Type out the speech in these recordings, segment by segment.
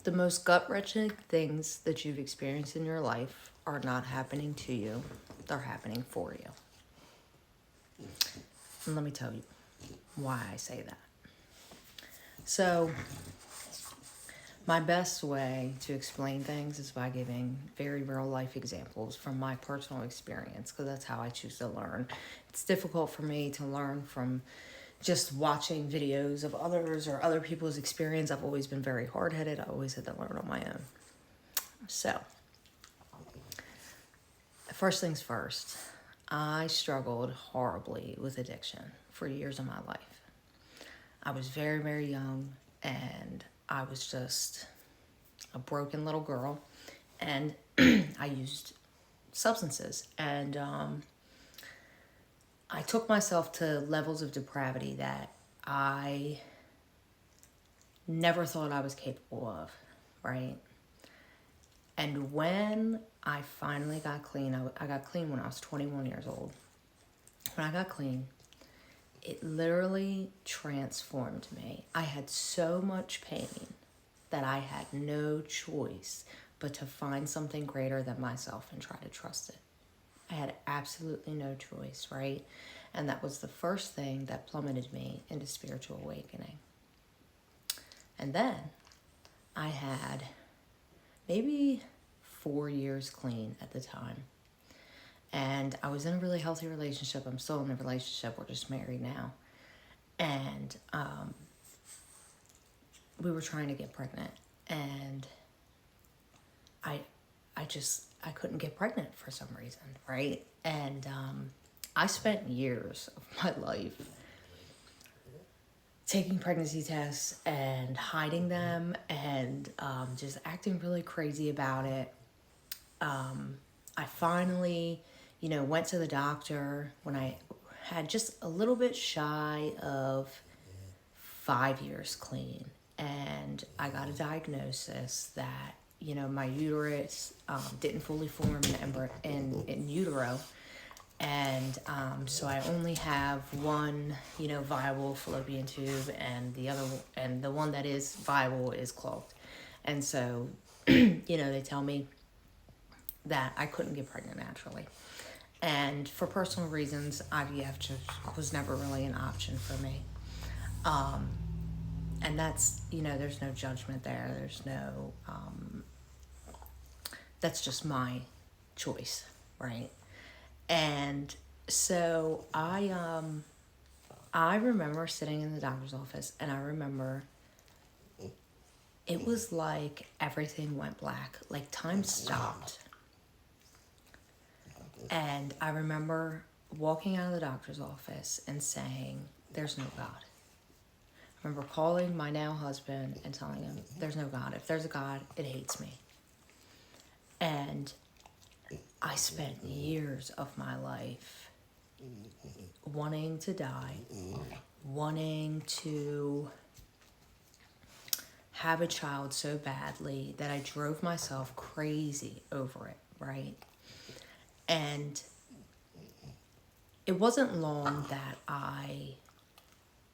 The most gut-wrenching things that you've experienced in your life are not happening to you, they're happening for you. And let me tell you why I say that. So, my best way to explain things is by giving very real life examples from my personal experience, because that's how I choose to learn. It's difficult for me to learn from just watching videos of others or other people's experience. I've always been very hard-headed. I always had to learn on my own. So, first things first, I struggled horribly with addiction for years of my life. I was very, very young, and I was just a broken little girl, and I used substances, and I took myself to levels of depravity that I never thought I was capable of, right? And when I finally got clean, I got clean when I was 21 years old. When I got clean, it literally transformed me. I had so much pain that I had no choice but to find something greater than myself and try to trust it. I had absolutely no choice, right? And that was the first thing that plummeted me into spiritual awakening. And then I had maybe 4 years clean at the time. And I was in a really healthy relationship. I'm still in a relationship. We're just married now. And we were trying to get pregnant. And I couldn't get pregnant for some reason, right? And I spent years of my life taking pregnancy tests and hiding them and just acting really crazy about it. I finally, went to the doctor when I had just a little bit shy of 5 years clean. And I got a diagnosis that, my uterus didn't fully form in utero. And so I only have one, viable fallopian tube, and the one that is viable is clogged. And so, they tell me that I couldn't get pregnant naturally. And for personal reasons, IVF just was never really an option for me. And that's, there's no judgment there. There's no, that's just my choice, right? And so I remember sitting in the doctor's office, and I remember it was like everything went black, like time stopped. And I remember walking out of the doctor's office and saying, there's no God. I remember calling my now husband and telling him, there's no God. If there's a God, it hates me. And I spent years of my life wanting to die, wanting to have a child so badly that I drove myself crazy over it, right? And it wasn't long that I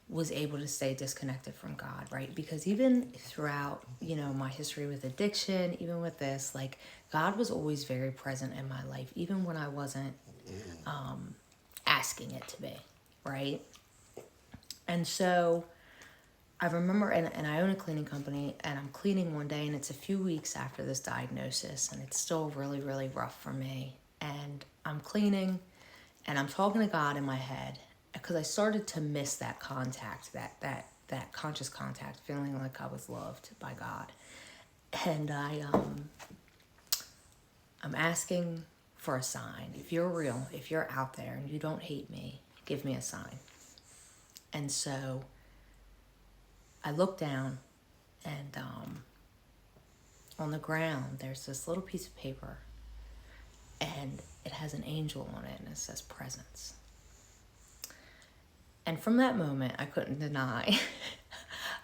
was able to stay disconnected from God, right? Because even throughout, my history with addiction, even with this, like, God was always very present in my life, even when I wasn't asking it to be, right? And so I remember, and I own a cleaning company, and I'm cleaning one day, and it's a few weeks after this diagnosis, and it's still really, really rough for me. And I'm cleaning, and I'm talking to God in my head, because I started to miss that contact, that conscious contact, feeling like I was loved by God. And I'm asking for a sign. If you're real, if you're out there and you don't hate me, give me a sign. And so I look down, and on the ground there's this little piece of paper, and it has an angel on it, and it says presence. And from that moment, I couldn't deny.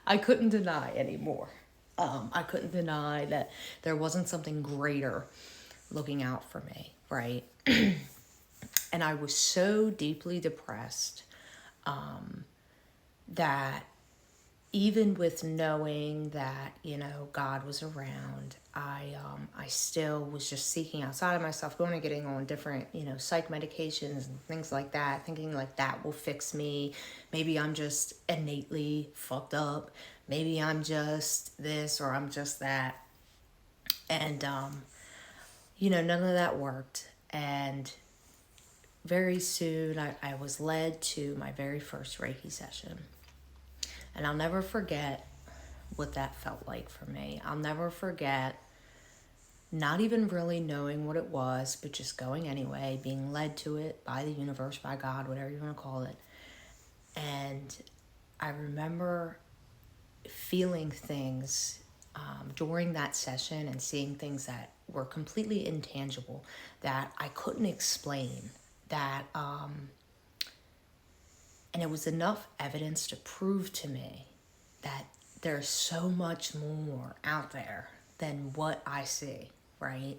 I couldn't deny anymore. I couldn't deny that there wasn't something greater looking out for me, right? And I was so deeply depressed that even with knowing that, God was around, I still was just seeking outside of myself, going and getting on different, psych medications and things like that, thinking like that will fix me. Maybe I'm just innately fucked up. Maybe I'm just this or I'm just that. And, none of that worked. And very soon I was led to my very first Reiki session. And I'll never forget what that felt like for me. I'll never forget not even really knowing what it was, but just going anyway, being led to it by the universe, by God, whatever you want to call it. And I remember feeling things during that session and seeing things that were completely intangible, that I couldn't explain, that and it was enough evidence to prove to me that there's so much more out there than what I see, right?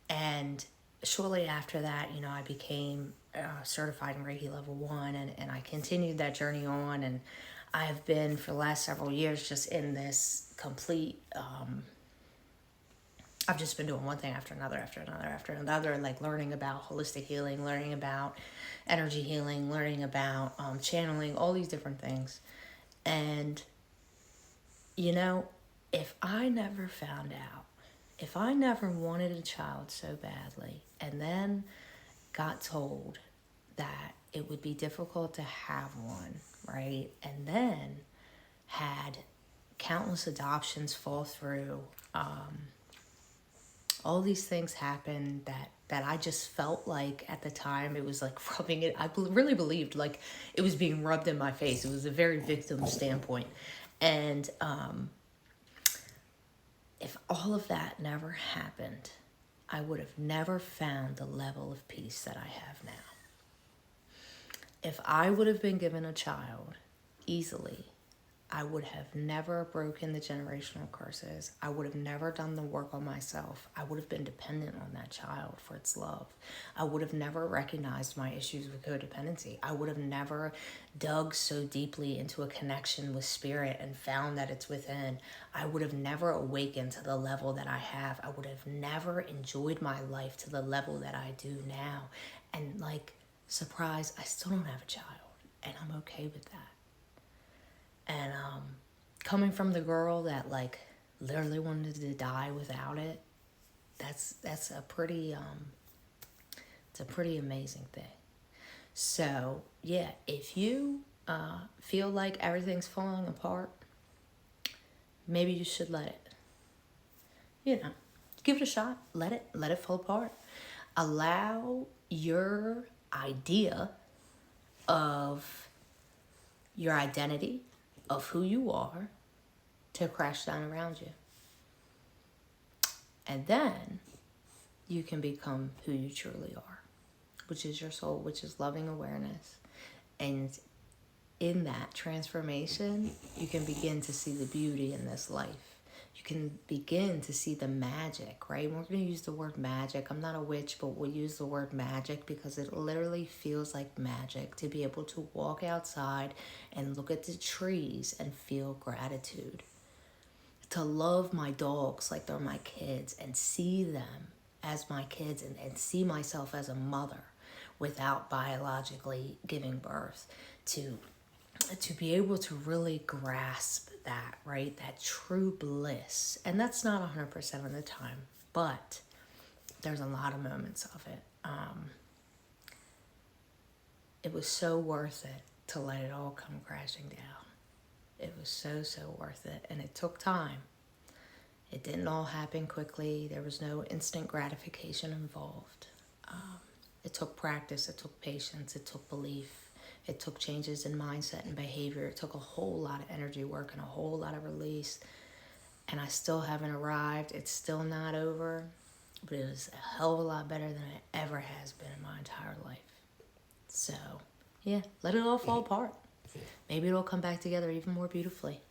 And shortly after that, I became certified in Reiki level 1, and I continued that journey on, and I've been for the last several years just in this complete I've just been doing one thing after another, like learning about holistic healing, learning about energy healing, learning about channeling, all these different things. And, if I never found out, if I never wanted a child so badly and then got told that it would be difficult to have one, right? And then had countless adoptions fall through, all these things happened that I just felt like at the time it was like rubbing it. I really believed like it was being rubbed in my face. It was a very victim standpoint. And if all of that never happened, I would have never found the level of peace that I have now. If I would have been given a child easily, I would have never broken the generational curses. I would have never done the work on myself. I would have been dependent on that child for its love. I would have never recognized my issues with codependency. I would have never dug so deeply into a connection with spirit and found that it's within. I would have never awakened to the level that I have. I would have never enjoyed my life to the level that I do now. And surprise, I still don't have a child. And I'm okay with that. And coming from the girl that literally wanted to die without it, that's a pretty it's a pretty amazing thing. So yeah, if you feel like everything's falling apart, maybe you should let it. Give it a shot. Let it fall apart. Allow your idea of your identity, of who you are, to crash down around you. And then you can become who you truly are, which is your soul, which is loving awareness. And in that transformation, you can begin to see the beauty in this life. You can begin to see the magic, right? We're going to use the word magic. I'm not a witch, but we'll use the word magic because it literally feels like magic to be able to walk outside and look at the trees and feel gratitude. To love my dogs like they're my kids and see them as my kids and see myself as a mother without biologically giving birth. To be able to really grasp that, right? That true bliss. And that's not 100% of the time, but there's a lot of moments of it. It was so worth it to let it all come crashing down. It was so worth it. And it took time. It didn't all happen quickly. There was no instant gratification involved. It took practice. It took patience. It took belief. It took changes in mindset and behavior. It took a whole lot of energy work and a whole lot of release. And I still haven't arrived. It's still not over. But it is a hell of a lot better than it ever has been in my entire life. So, yeah, let it all fall apart. Maybe it'll come back together even more beautifully.